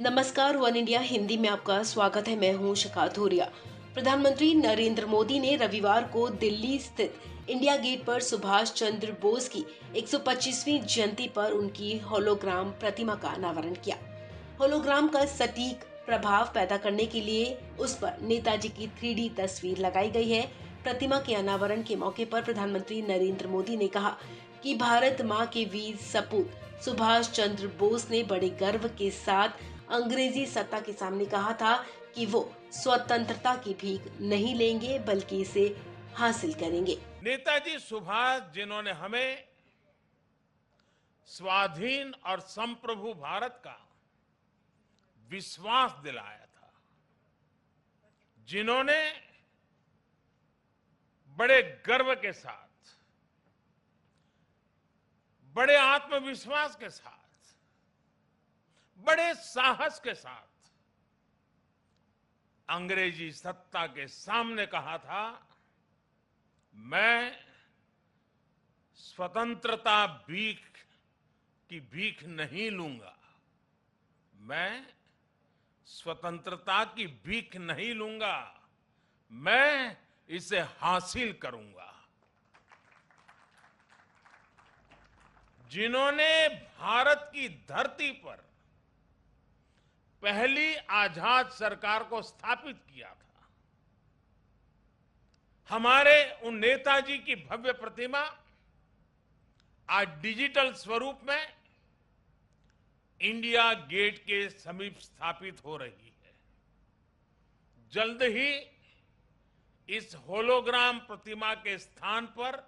नमस्कार, one India Hindi में आपका स्वागत है। मैं हूं शिखा धूरिया। प्रधानमंत्री नरेंद्र मोदी ने रविवार को दिल्ली स्थित इंडिया गेट पर सुभाष चंद्र बोस की 125वीं जयंती पर उनकी होलोग्राम प्रतिमा का अनावरण किया। होलोग्राम का सटीक प्रभाव पैदा करने के लिए उस पर नेताजी की 3D तस्वीर लगाई गई है। प्रतिमा के अनावरण के मौके पर प्रधानमंत्री नरेंद्र मोदी ने कहा कि भारत मां के वीर सपूत सुभाष चंद्र बोस ने बड़े गर्व के साथ अंग्रेजी सत्ता के सामने कहा था कि वो स्वतंत्रता की भीख नहीं लेंगे बल्कि इसे हासिल करेंगे। नेताजी सुभाष जिन्होंने हमें स्वाधीन और संप्रभु भारत का विश्वास दिलाया था, जिन्होंने बड़े गर्व के साथ, बड़े आत्मविश्वास के साथ, बड़े साहस के साथ अंग्रेजी सत्ता के सामने कहा था, मैं स्वतंत्रता की भीख नहीं लूंगा, मैं स्वतंत्रता की भीख नहीं लूंगा, मैं इसे हासिल करूंगा। जिन्होंने भारत की धरती पर पहली आजाद सरकार को स्थापित किया था, हमारे उन नेताजी की भव्य प्रतिमा आज डिजिटल स्वरूप में इंडिया गेट के समीप स्थापित हो रही है। जल्द ही इस होलोग्राम प्रतिमा के स्थान पर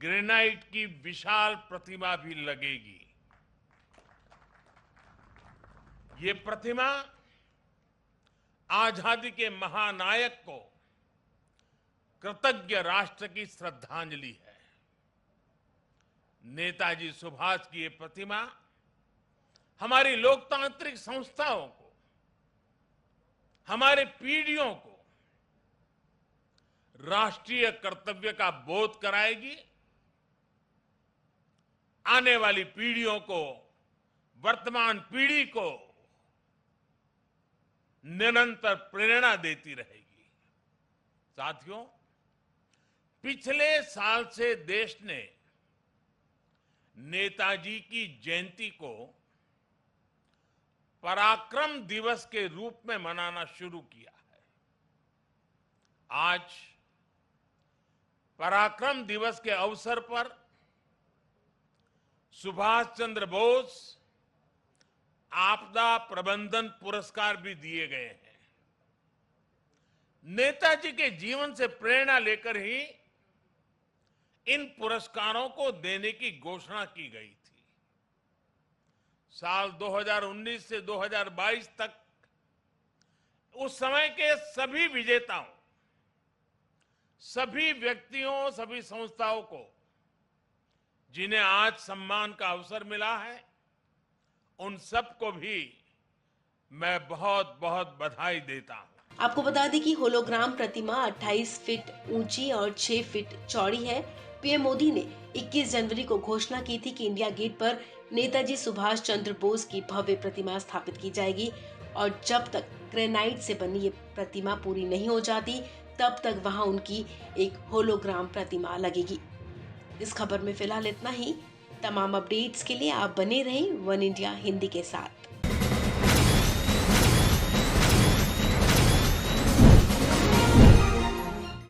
ग्रेनाइट की विशाल प्रतिमा भी लगेगी। ये प्रतिमा आजादी के महानायक को कृतज्ञ राष्ट्र की श्रद्धांजलि है। नेताजी सुभाष की ये प्रतिमा हमारी लोकतांत्रिक संस्थाओं को, हमारे पीढ़ियों को राष्ट्रीय कर्तव्य का बोध कराएगी, आने वाली पीढ़ियों को, वर्तमान पीढ़ी को निरंतर प्रेरणा देती रहेगी। साथियों, पिछले साल से देश ने नेताजी की जयंती को पराक्रम दिवस के रूप में मनाना शुरू किया है। आज पराक्रम दिवस के अवसर पर सुभाष चंद्र बोस आपदा प्रबंधन पुरस्कार भी दिए गए हैं। नेताजी के जीवन से प्रेरणा लेकर ही इन पुरस्कारों को देने की घोषणा की गई थी। साल 2019 से 2022 तक उस समय के सभी विजेताओं, सभी व्यक्तियों, सभी संस्थाओं को जिन्हें आज सम्मान का अवसर मिला है, उन सबको भी मैं बहुत बहुत बधाई देता हूं। आपको बता दें कि होलोग्राम प्रतिमा 28 फीट ऊंची और 6 फीट चौड़ी है। पीएम मोदी ने 21 जनवरी को घोषणा की थी कि इंडिया गेट पर नेताजी सुभाष चंद्र बोस की भव्य प्रतिमा स्थापित की जाएगी और जब तक ग्रेनाइट से बनी ये प्रतिमा पूरी नहीं हो जाती, तब तक वहां उनकी एक होलोग्राम प्रतिमा लगेगी। इस खबर में फिलहाल इतना ही। तमाम अपडेट्स के लिए आप बने रहें वन इंडिया हिंदी के साथ।